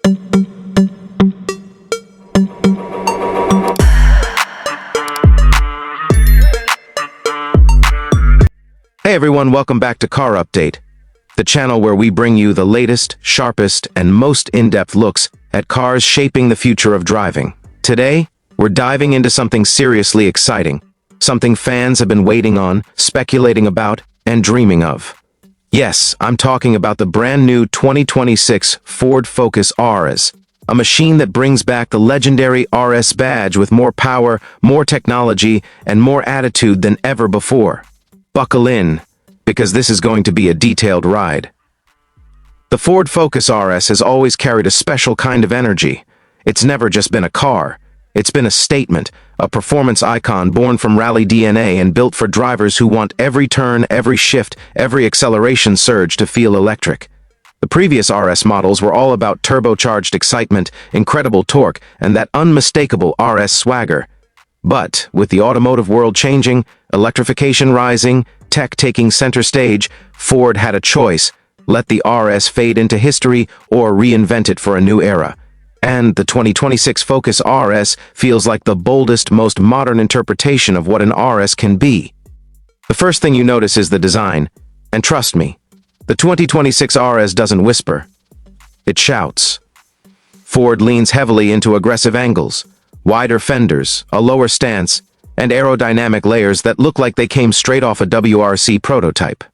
Hey everyone, welcome back to Car Update, the channel where we bring you the latest, sharpest, and most in-depth looks at cars shaping the future of driving. Today, we're diving into something seriously exciting, something fans have been waiting on, speculating about, and dreaming of. Yes, I'm talking about the brand new 2026 Ford Focus RS, a machine that brings back the legendary RS badge with more power, more technology, and more attitude than ever before. Buckle in, because this is going to be a detailed ride. The Ford Focus RS has always carried a special kind of energy. It's never just been a car. It's been a statement, a performance icon born from rally DNA and built for drivers who want every turn, every shift, every acceleration surge to feel electric. The previous RS models were all about turbocharged excitement, incredible torque, and that unmistakable RS swagger. But, with the automotive world changing, electrification rising, tech taking center stage, Ford had a choice: let the RS fade into history or reinvent it for a new era. And the 2026 Focus RS feels like the boldest, most modern interpretation of what an RS can be. The first thing you notice is the design, and trust me, the 2026 RS doesn't whisper. It shouts. Ford leans heavily into aggressive angles, wider fenders, a lower stance, and aerodynamic layers that look like they came straight off a WRC prototype.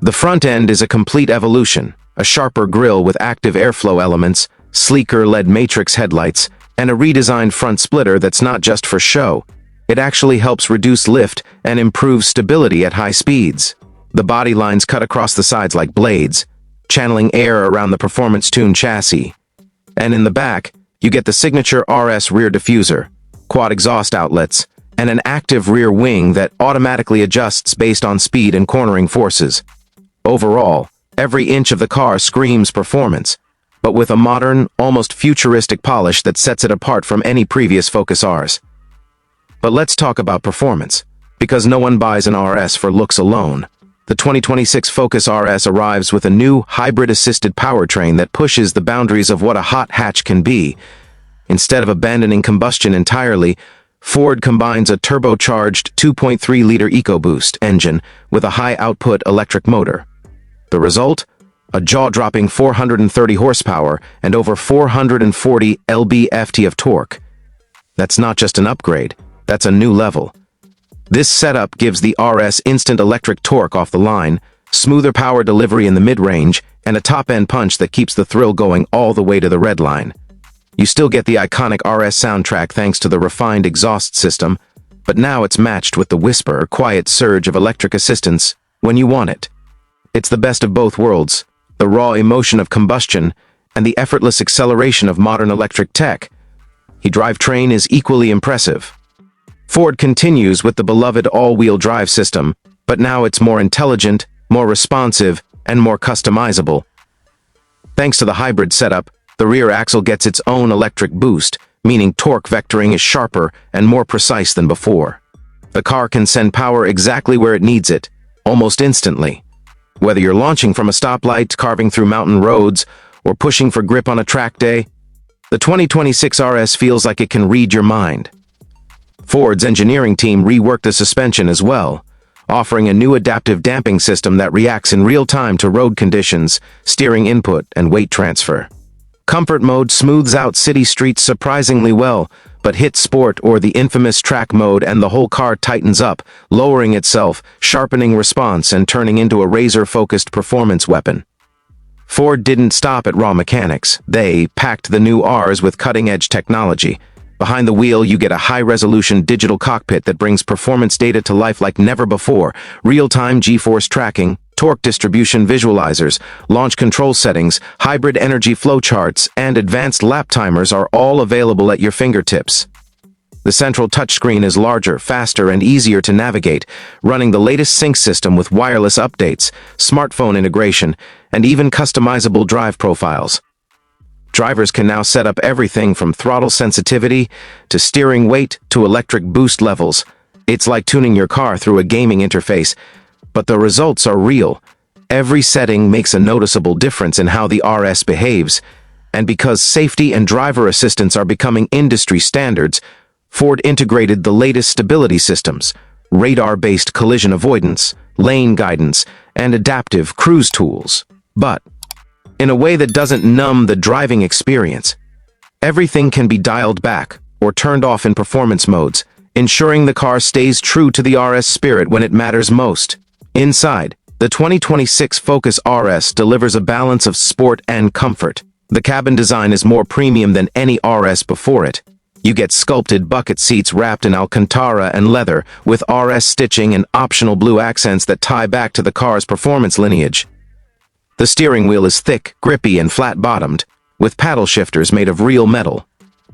The front end is a complete evolution, a sharper grille with active airflow elements, sleeker LED matrix headlights, and a redesigned front splitter that's not just for show. It actually helps reduce lift and improve stability at high speeds. The body lines cut across the sides like blades, channeling air around the performance-tuned chassis. And in the back, you get the signature RS rear diffuser, quad exhaust outlets, and an active rear wing that automatically adjusts based on speed and cornering forces. Overall, every inch of the car screams performance, but with a modern, almost futuristic polish that sets it apart from any previous Focus Rs. But let's talk about performance, because no one buys an RS for looks alone. The 2026 Focus RS arrives with a new hybrid-assisted powertrain that pushes the boundaries of what a hot hatch can be. Instead of abandoning combustion entirely, Ford combines a turbocharged 2.3-liter EcoBoost engine with a high-output electric motor. The result? A jaw-dropping 430 horsepower and over 440 lb-ft of torque. That's not just an upgrade, that's a new level. This setup gives the RS instant electric torque off the line, smoother power delivery in the mid-range, and a top-end punch that keeps the thrill going all the way to the red line. You still get the iconic RS soundtrack thanks to the refined exhaust system, but now it's matched with the whisper or quiet surge of electric assistance when you want it. It's the best of both worlds, the raw emotion of combustion and the effortless acceleration of modern electric tech. The drivetrain is equally impressive. Ford continues with the beloved all-wheel drive system, but now it's more intelligent, more responsive, and more customizable. Thanks to the hybrid setup, the rear axle gets its own electric boost, meaning torque vectoring is sharper and more precise than before. The car can send power exactly where it needs it, almost instantly. Whether you're launching from a stoplight, carving through mountain roads, or pushing for grip on a track day, the 2026 RS feels like it can read your mind. Ford's engineering team reworked the suspension as well, offering a new adaptive damping system that reacts in real time to road conditions, steering input, and weight transfer. Comfort mode smooths out city streets surprisingly well, but hit sport or the infamous track mode and the whole car tightens up, lowering itself, sharpening response, and turning into a razor-focused performance weapon. Ford didn't stop at raw mechanics. They packed the new Rs with cutting-edge technology. Behind the wheel, you get a high-resolution digital cockpit that brings performance data to life like never before, real-time G-force tracking, torque distribution visualizers, launch control settings, hybrid energy flow charts, and advanced lap timers are all available at your fingertips. The central touchscreen is larger, faster, and easier to navigate, running the latest sync system with wireless updates, smartphone integration, and even customizable drive profiles. Drivers can now set up everything from throttle sensitivity to steering weight to electric boost levels. It's like tuning your car through a gaming interface, but the results are real. Every setting makes a noticeable difference in how the RS behaves, And because safety and driver assistance are becoming industry standards, Ford integrated the latest stability systems, radar-based collision avoidance, lane guidance, and adaptive cruise tools. But in a way that doesn't numb the driving experience, everything can be dialed back or turned off in performance modes, ensuring the car stays true to the RS spirit when it matters most. Inside, the 2026 Focus RS delivers a balance of sport and comfort. The cabin design is more premium than any RS before it. You get sculpted bucket seats wrapped in Alcantara and leather, with RS stitching and optional blue accents that tie back to the car's performance lineage. The steering wheel is thick, grippy, and flat-bottomed, with paddle shifters made of real metal.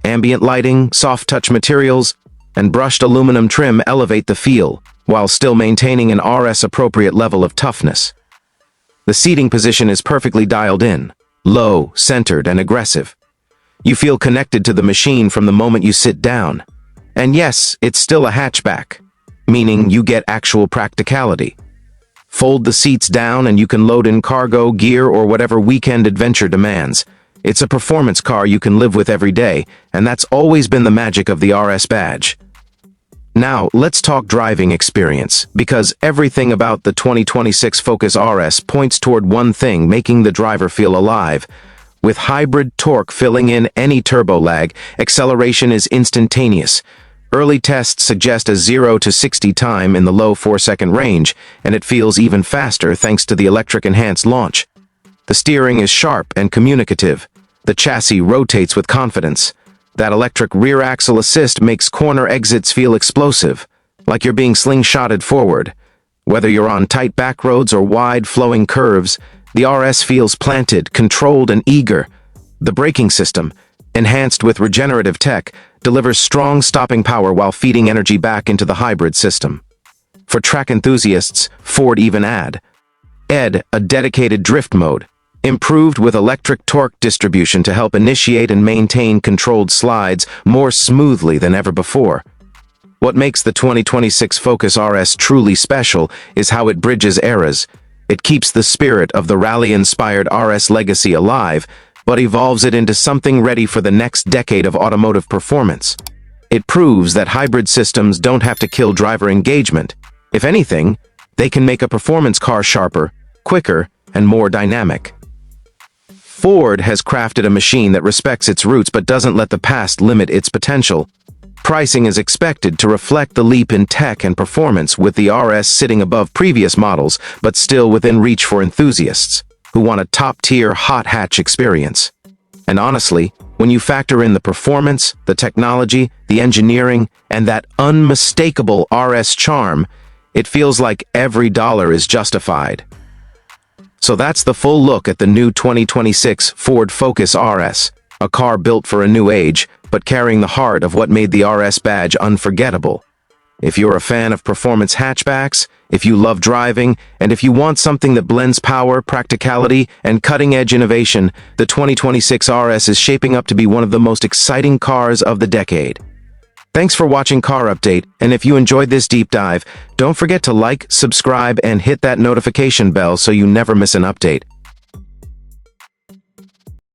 Ambient lighting, soft-touch materials, and brushed aluminum trim elevate the feel, while still maintaining an RS-appropriate level of toughness. The seating position is perfectly dialed in, low, centered, and aggressive. You feel connected to the machine from the moment you sit down. And yes, it's still a hatchback, meaning you get actual practicality. Fold the seats down and you can load in cargo, gear, or whatever weekend adventure demands. It's a performance car you can live with every day, and that's always been the magic of the RS badge. Now, let's talk driving experience, because everything about the 2026 Focus RS points toward one thing: making the driver feel alive. With hybrid torque filling in any turbo lag, acceleration is instantaneous. Early tests suggest a 0 to 60 time in the low 4-second range, and it feels even faster thanks to the electric-enhanced launch. The steering is sharp and communicative. The chassis rotates with confidence. That electric rear axle assist makes corner exits feel explosive, like you're being slingshotted forward. Whether you're on tight back roads or wide, flowing curves, the RS feels planted, controlled, and eager. The braking system, enhanced with regenerative tech, delivers strong stopping power while feeding energy back into the hybrid system. For track enthusiasts, Ford even add a dedicated drift mode, improved with electric torque distribution to help initiate and maintain controlled slides more smoothly than ever before. What makes the 2026 Focus RS truly special is how it bridges eras. It keeps the spirit of the rally-inspired RS legacy alive, but evolves it into something ready for the next decade of automotive performance. It proves that hybrid systems don't have to kill driver engagement. If anything, they can make a performance car sharper, quicker, and more dynamic. Ford has crafted a machine that respects its roots but doesn't let the past limit its potential. Pricing is expected to reflect the leap in tech and performance, with the RS sitting above previous models but still within reach for enthusiasts who want a top-tier hot hatch experience. And honestly, when you factor in the performance, the technology, the engineering, and that unmistakable RS charm, it feels like every dollar is justified. So that's the full look at the new 2026 Ford Focus RS, a car built for a new age, but carrying the heart of what made the RS badge unforgettable. If you're a fan of performance hatchbacks, if you love driving, and if you want something that blends power, practicality, and cutting-edge innovation, the 2026 RS is shaping up to be one of the most exciting cars of the decade. Thanks for watching Car Update, and if you enjoyed this deep dive, don't forget to like, subscribe, and hit that notification bell so you never miss an update.